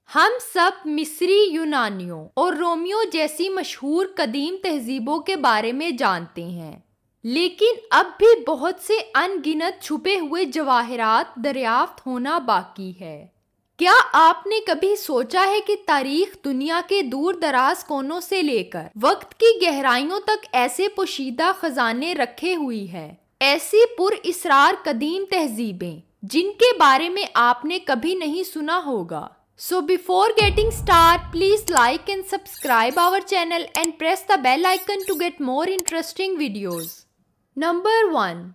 ہم سب مصری، یونانیوں اور رومیوں جیسی مشہور قدیم تہذیبوں کے بارے میں جانتے ہیں، لیکن اب بھی بہت سے ان گنت چھپے ہوئے جواہرات دریافت ہونا باقی ہے۔ کیا آپ نے کبھی سوچا ہے کہ تاریخ دنیا کے دور دراز کونوں سے لے کر وقت کی گہرائیوں تک ایسے پوشیدہ خزانے رکھے ہوئی ہے، ایسی پر اسرار قدیم تہذیبیں جن کے بارے میں آپ نے کبھی نہیں سنا ہوگا؟ So before getting started, please like and subscribe our channel and press the bell icon to get more interesting videos. Number 1.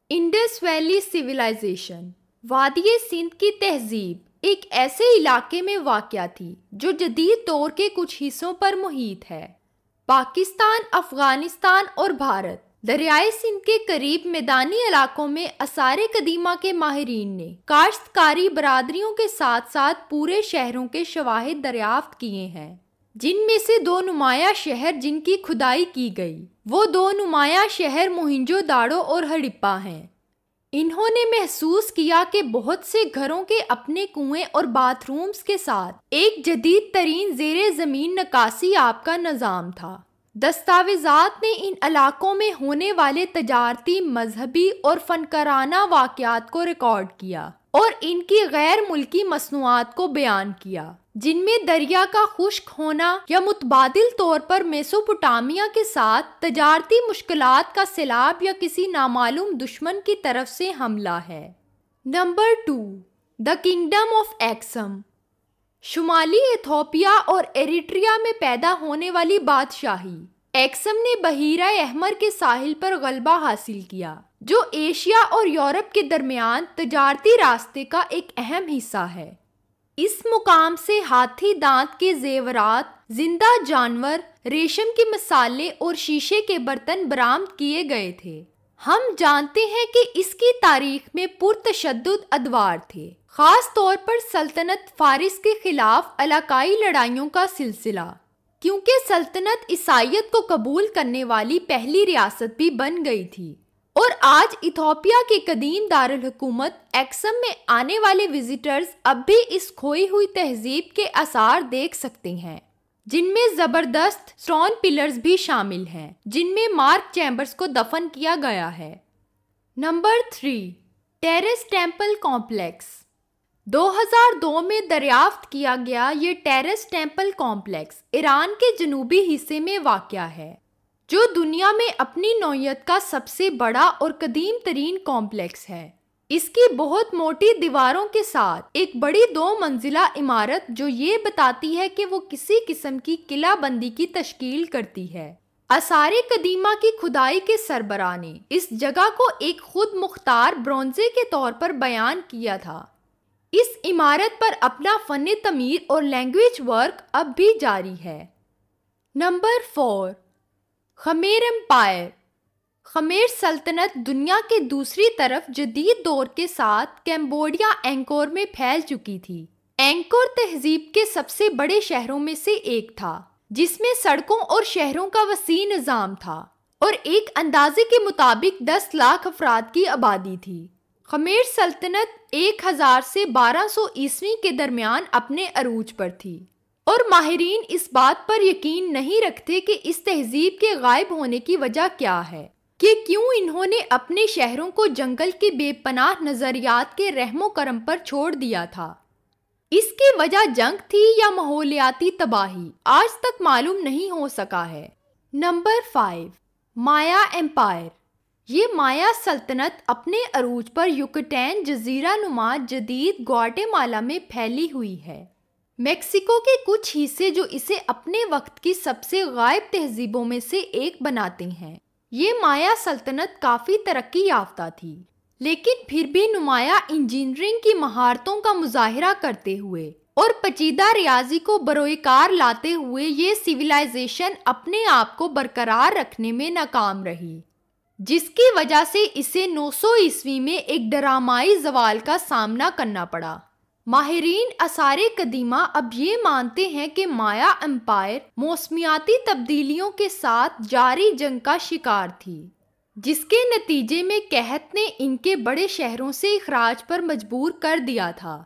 Indus Valley Civilization. وادی سندھ کی تہذیب ایک ایسے علاقے میں واقع تھی جو جدید دور کے کچھ حصوں پر محیط ہے۔ پاکستان، افغانستان اور بھارت دریائے سندھ کے قریب میدانی علاقوں میں آثار قدیمہ کے ماہرین نے کاشتکاری برادریوں کے ساتھ ساتھ پورے شہروں کے شواہد دریافت کیے ہیں، جن میں سے دو نمایاں شہر جن کی کھدائی کی گئی وہ دو نمایاں شہر موہنجو داڑو اور ہڑپہ ہیں۔ انہوں نے محسوس کیا کہ بہت سے گھروں کے اپنے کنویں اور باتھ رومز کے ساتھ ایک جدید ترین زیر زمین نکاسی آب کا نظام تھا۔ دستاویزات نے ان علاقوں میں ہونے والے تجارتی، مذہبی اور فنکارانہ واقعات کو ریکارڈ کیا اور ان کی غیر ملکی مصنوعات کو بیان کیا، جن میں دریا کا خشک ہونا یا متبادل طور پر میسوپوٹامیہ کے ساتھ تجارتی مشکلات کا سیلاب یا کسی نامعلوم دشمن کی طرف سے حملہ ہے۔ Number 2. The kingdom of Aksum. شمالی ایتھوپیا اور ایریٹریا میں پیدا ہونے والی بادشاہی ایکسم نے بحیرہ احمر کے ساحل پر غلبہ حاصل کیا، جو ایشیا اور یورپ کے درمیان تجارتی راستے کا ایک اہم حصہ ہے۔ اس مقام سے ہاتھی دانت کے زیورات، زندہ جانور، ریشم کے مسالے اور شیشے کے برتن برآمد کیے گئے تھے۔ ہم جانتے ہیں کہ اس کی تاریخ میں پرتشدد ادوار تھے، خاص طور پر سلطنت فارس کے خلاف علاقائی لڑائیوں کا سلسلہ، کیونکہ سلطنت عیسائیت کو قبول کرنے والی پہلی ریاست بھی بن گئی تھی، اور آج ایتھوپیا کی قدیم دارالحکومت ایکسم میں آنے والے وزٹرز اب بھی اس کھوئی ہوئی تہذیب کے آثار دیکھ سکتے ہیں، جن میں زبردست سٹون پلرز بھی شامل ہیں جن میں مارک چیمبرز کو دفن کیا گیا ہے۔ نمبر 3. Terrace temple complex. 2002 میں دریافت کیا گیا یہ ٹیرس ٹیمپل کمپلیکس ایران کے جنوبی حصے میں واقع ہے، جو دنیا میں اپنی نوعیت کا سب سے بڑا اور قدیم ترین کمپلیکس ہے۔ اس کی بہت موٹی دیواروں کے ساتھ ایک بڑی 2 منزلہ عمارت جو یہ بتاتی ہے کہ وہ کسی قسم کی قلعہ بندی کی تشکیل کرتی ہے۔ آثار قدیمہ کی کھدائی کے سربراہ نے اس جگہ کو ایک خود مختار برونزے کے طور پر بیان کیا تھا۔ اس عمارت پر اپنا فن تعمیر اور لینگویج ورک اب بھی جاری ہے۔ نمبر 4. خمیر امپائر. خمیر سلطنت دنیا کے دوسری طرف جدید دور کے ساتھ کمبوڈیا اینکور میں پھیل چکی تھی۔ اینکور تہذیب کے سب سے بڑے شہروں میں سے ایک تھا، جس میں سڑکوں اور شہروں کا وسیع نظام تھا اور ایک اندازے کے مطابق 10 لاکھ افراد کی آبادی تھی۔ خمیر سلطنت 1000 سے 1200 عیسوی کے درمیان اپنے عروج پر تھی، اور ماہرین اس بات پر یقین نہیں رکھتے کہ اس تہذیب کے غائب ہونے کی وجہ کیا ہے، کہ کیوں انہوں نے اپنے شہروں کو جنگل کے بے پناہ نظریات کے رحم و کرم پر چھوڑ دیا تھا۔ اس کی وجہ جنگ تھی یا ماحولیاتی تباہی، آج تک معلوم نہیں ہو سکا ہے۔ نمبر 5. مایا ایمپائر. یہ مایا سلطنت اپنے عروج پر یوکٹین جزیرہ نما جدید گواٹے مالا میں پھیلی ہوئی ہے۔ میکسیکو کے کچھ حصے جو اسے اپنے وقت کی سب سے غائب تہذیبوں میں سے ایک بناتے ہیں۔ یہ مایا سلطنت کافی ترقی یافتہ تھی، لیکن پھر بھی نمایاں انجینئرنگ کی مہارتوں کا مظاہرہ کرتے ہوئے اور پیچیدہ ریاضی کو بروئے کار لاتے ہوئے یہ سویلائزیشن اپنے آپ کو برقرار رکھنے میں ناکام رہی، جس کی وجہ سے اسے 900 عیسوی میں ایک ڈرامائی زوال کا سامنا کرنا پڑا۔ ماہرین آثار قدیمہ اب یہ مانتے ہیں کہ مایا امپائر موسمیاتی تبدیلیوں کے ساتھ جاری جنگ کا شکار تھی، جس کے نتیجے میں قحط نے ان کے بڑے شہروں سے اخراج پر مجبور کر دیا تھا۔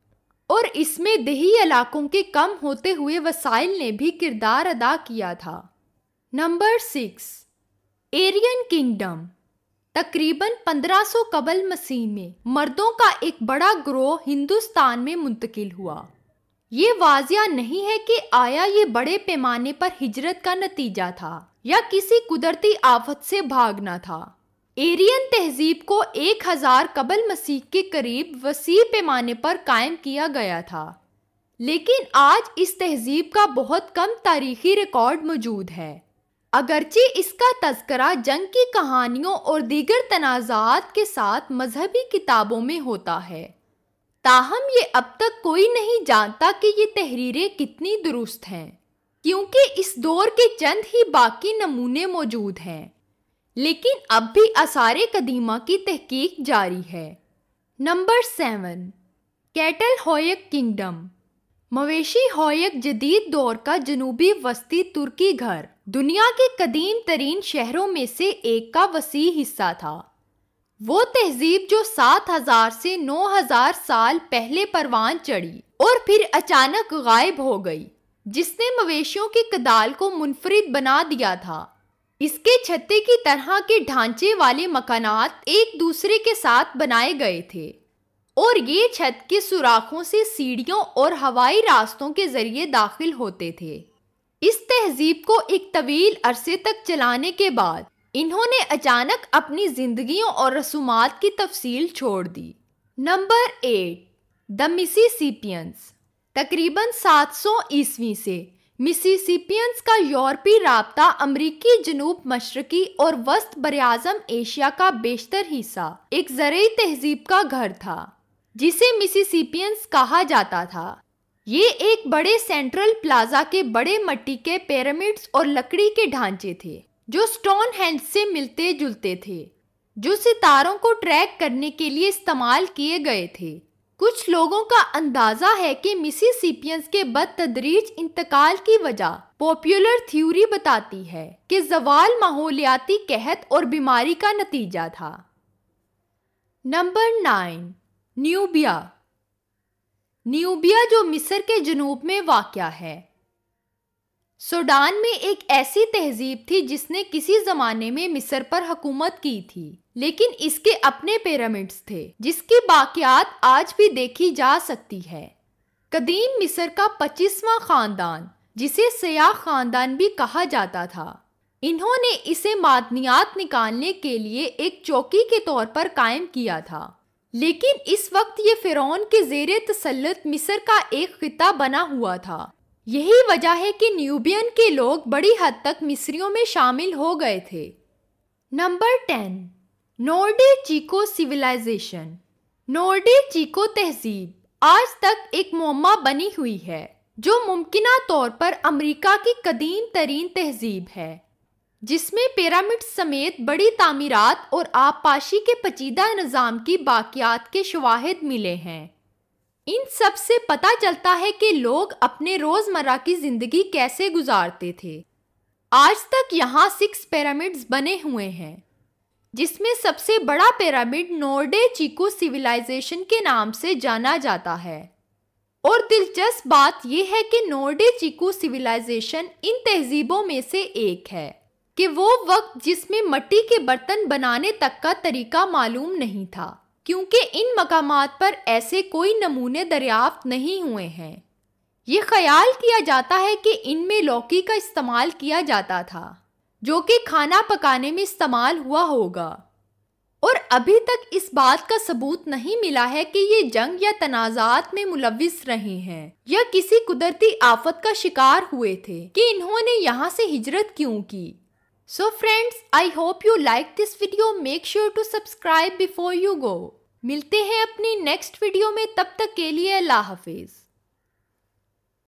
اور اس میں دیہی علاقوں کے کم ہوتے ہوئے وسائل نے بھی کردار ادا کیا تھا۔ Number 6، Ariane kingdom. تقریباً 1500 قبل مسیح میں مردوں کا ایک بڑا گروہ ہندوستان میں منتقل ہوا۔ یہ واضح نہیں ہے کہ آیا یہ بڑے پیمانے پر ہجرت کا نتیجہ تھا یا کسی قدرتی آفت سے بھاگنا تھا۔ ایرین تہذیب کو 1000 قبل مسیح کے قریب وسیع پیمانے پر قائم کیا گیا تھا، لیکن آج اس تہذیب کا بہت کم تاریخی ریکارڈ موجود ہے، اگرچہ اس کا تذکرہ جنگ کی کہانیوں اور دیگر تنازعات کے ساتھ مذہبی کتابوں میں ہوتا ہے۔ تاہم یہ اب تک کوئی نہیں جانتا کہ یہ تحریریں کتنی درست ہیں، کیونکہ اس دور کے چند ہی باقی نمونے موجود ہیں، لیکن اب بھی آثار قدیمہ کی تحقیق جاری ہے۔ Number 7، Catal Hoyuk kingdom. مویشی ہویک جدید دور کا جنوبی وسطی ترکی گھر دنیا کے قدیم ترین شہروں میں سے ایک کا وسیع حصہ تھا۔ وہ تہذیب جو 7000 سے 9000 سال پہلے پروان چڑھی اور پھر اچانک غائب ہو گئی، جس نے مویشیوں کی کدال کو منفرد بنا دیا تھا۔ اس کے چھتے کی طرح کے ڈھانچے والے مکانات ایک دوسرے کے ساتھ بنائے گئے تھے، اور یہ چھت کے سوراخوں سے سیڑھیوں اور ہوائی راستوں کے ذریعے داخل ہوتے تھے۔ اس تہذیب کو ایک طویل عرصے تک چلانے کے بعد انہوں نے اچانک اپنی زندگیوں اور رسومات کی تفصیل چھوڑ دی۔ نمبر 8، دی مسیسیپینز۔ تقریباً 700 عیسوی سے مسیسیپینز کا یورپی رابطہ امریکی جنوب مشرقی اور وسط براعظم ایشیا کا بیشتر حصہ ایک زرعی تہذیب کا گھر تھا، جسے مسیسیپینز کہا جاتا تھا۔ یہ ایک بڑے سینٹرل پلازا کے بڑے مٹی کے پیرامڈز اور لکڑی کے ڈھانچے تھے جو سٹون ہینج سے ملتے جلتے تھے، جو ستاروں کو ٹریک کرنے کے لیے استعمال کیے گئے تھے۔ کچھ لوگوں کا اندازہ ہے کہ مسیسیپینز کے بدتدریج انتقال کی وجہ پاپولر تھیوری بتاتی ہے کہ زوال ماحولیاتی قحط اور بیماری کا نتیجہ تھا۔ نمبر 9، نیوبیا۔ نیوبیا جو مصر کے جنوب میں واقع ہے۔ سوڈان میں ایک ایسی تہذیب تھی جس نے کسی زمانے میں مصر پر حکومت کی تھی، لیکن اس کے اپنے پیرامڈز تھے جس کی باقیات آج بھی دیکھی جا سکتی ہے۔ قدیم مصر کا 25واں خاندان، جسے سیاہ خاندان بھی کہا جاتا تھا، انہوں نے اسے معدنیات نکالنے کے لیے ایک چوکی کے طور پر قائم کیا تھا، لیکن اس وقت یہ فرعون کے زیر تسلط مصر کا ایک خطہ بنا ہوا تھا۔ یہی وجہ ہے کہ نیوبین کے لوگ بڑی حد تک مصریوں میں شامل ہو گئے تھے۔ نمبر 10، نورڈے چیکو سیویلائزیشن۔ نورڈے چیکو تہذیب آج تک ایک معمہ بنی ہوئی ہے، جو ممکنہ طور پر امریکہ کی قدیم ترین تہذیب ہے، جس میں پیرامڈ سمیت بڑی تعمیرات اور آبپاشی کے پیچیدہ نظام کی باقیات کے شواہد ملے ہیں۔ ان سب سے پتہ چلتا ہے کہ لوگ اپنے روزمرہ کی زندگی کیسے گزارتے تھے۔ آج تک یہاں 6 پیرامڈز بنے ہوئے ہیں، جس میں سب سے بڑا پیرامڈ نورڈے چیکو سیویلائزیشن کے نام سے جانا جاتا ہے۔ اور دلچسپ بات یہ ہے کہ نورڈے چیکو سیویلائزیشن ان تہذیبوں میں سے ایک ہے کہ وہ وقت جس میں مٹی کے برتن بنانے تک کا طریقہ معلوم نہیں تھا، کیونکہ ان مقامات پر ایسے کوئی نمونے دریافت نہیں ہوئے ہیں۔ یہ خیال کیا جاتا ہے کہ ان میں لوکی کا استعمال کیا جاتا تھا، جو کہ کھانا پکانے میں استعمال ہوا ہوگا، اور ابھی تک اس بات کا ثبوت نہیں ملا ہے کہ یہ جنگ یا تنازعات میں ملوث رہے ہیں یا کسی قدرتی آفت کا شکار ہوئے تھے کہ انہوں نے یہاں سے ہجرت کیوں کی۔ So friends, I hope you like this video. Make sure to subscribe before you go. ملتے ہیں اپنی نیکسٹ ویڈیو میں، تب تک کے لیے اللہ حافظ۔